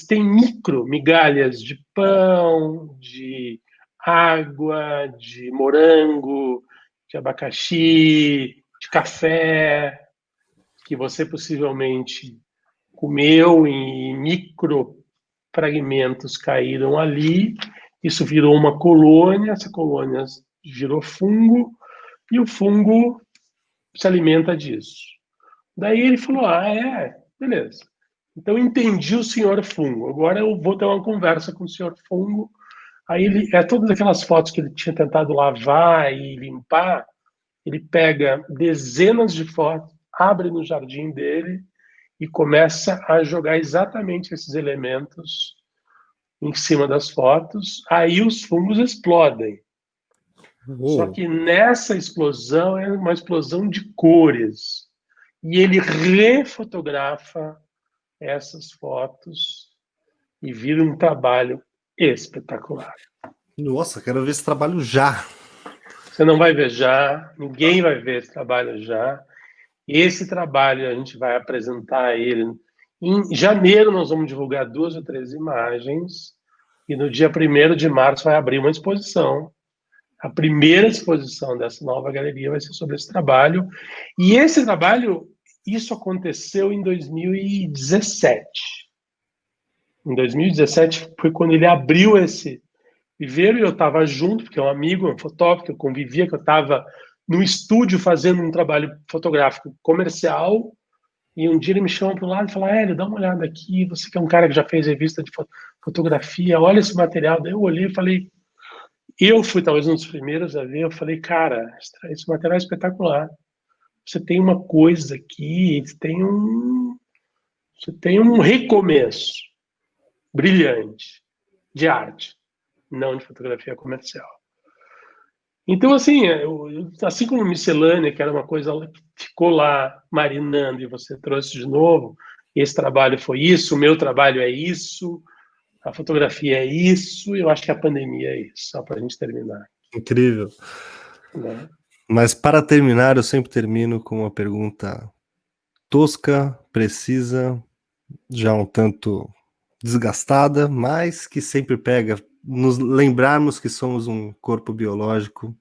tem micro migalhas de pão, de água, de morango, de abacaxi, de café, que você possivelmente comeu em micro fragmentos caíram ali, isso virou uma colônia, essa colônia virou fungo, e o fungo se alimenta disso. Daí ele falou: ah, beleza. Então eu entendi o senhor fungo. Agora eu vou ter uma conversa com o senhor fungo. Aí todas aquelas fotos que ele tinha tentado lavar e limpar, ele pega dezenas de fotos, abre no jardim dele e começa a jogar exatamente esses elementos em cima das fotos. Aí os fungos explodem. Só Uou. que nessa explosão é uma explosão de cores. E ele refotografa essas fotos e vira um trabalho espetacular. Nossa, quero ver esse trabalho já. Você não vai ver já, ninguém vai ver esse trabalho já. Esse trabalho a gente vai apresentar ele em janeiro. Nós vamos divulgar 2 ou 3 imagens e no dia 1º de março vai abrir uma exposição. A primeira exposição dessa nova galeria vai ser sobre esse trabalho. E esse trabalho, isso aconteceu em 2017. Em 2017 foi quando ele abriu esse viveiro e eu estava junto, porque é um amigo, um fotógrafo, que eu convivia, que eu estava no estúdio fazendo um trabalho fotográfico comercial, e um dia ele me chama para o lado e fala: Hélio, dá uma olhada aqui, você que é um cara que já fez revista de fotografia, olha esse material. Daí eu olhei e falei, eu fui talvez um dos primeiros a ver, eu falei, cara, esse material é espetacular. Você tem uma coisa aqui, você tem um recomeço brilhante de arte, não de fotografia comercial. Então, assim como Miscelânea, que era uma coisa que ficou lá marinando e você trouxe de novo, esse trabalho foi isso, o meu trabalho é isso, a fotografia é isso, e eu acho que a pandemia é isso, só para a gente terminar. Incrível. Né? Mas para terminar, eu sempre termino com uma pergunta tosca, precisa, já um tanto desgastada, mas que sempre pega nos lembrarmos que somos um corpo biológico.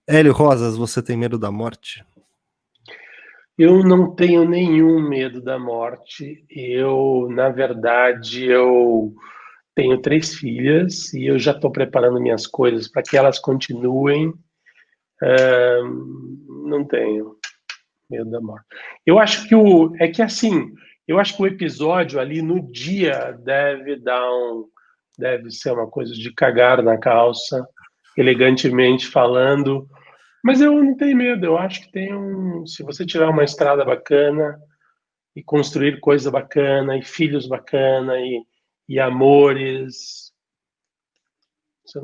Hélio Rosas, você tem medo da morte? Eu não tenho nenhum medo da morte. Na verdade, eu tenho 3 filhas e eu já estou preparando minhas coisas para que elas continuem. Não tenho medo da morte. Eu acho que eu acho que o episódio ali no dia deve ser uma coisa de cagar na calça, elegantemente falando. Mas eu não tenho medo, eu acho que se você tiver uma estrada bacana e construir coisa bacana, e filhos bacana, e amores, você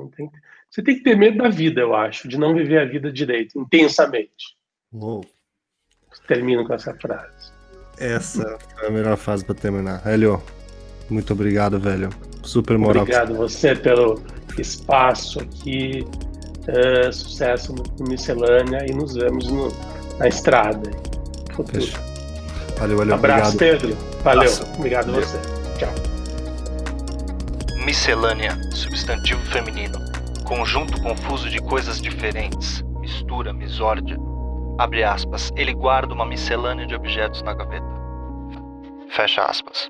tem que ter medo da vida, eu acho, de não viver a vida direito, intensamente. Uou. Termino com essa frase. Essa é a melhor frase para terminar. Hélio, muito obrigado, velho. Super moral. Obrigado você pelo espaço aqui. Sucesso no Miscelânea e nos vemos na estrada. Fechou. Valeu, Abraço, obrigado. Pedro. Valeu. Obrigado a você. Tchau. Miscelânea, substantivo feminino. Conjunto confuso de coisas diferentes. Mistura, misórdia. Abre aspas. Ele guarda uma miscelânea de objetos na gaveta. Fecha aspas.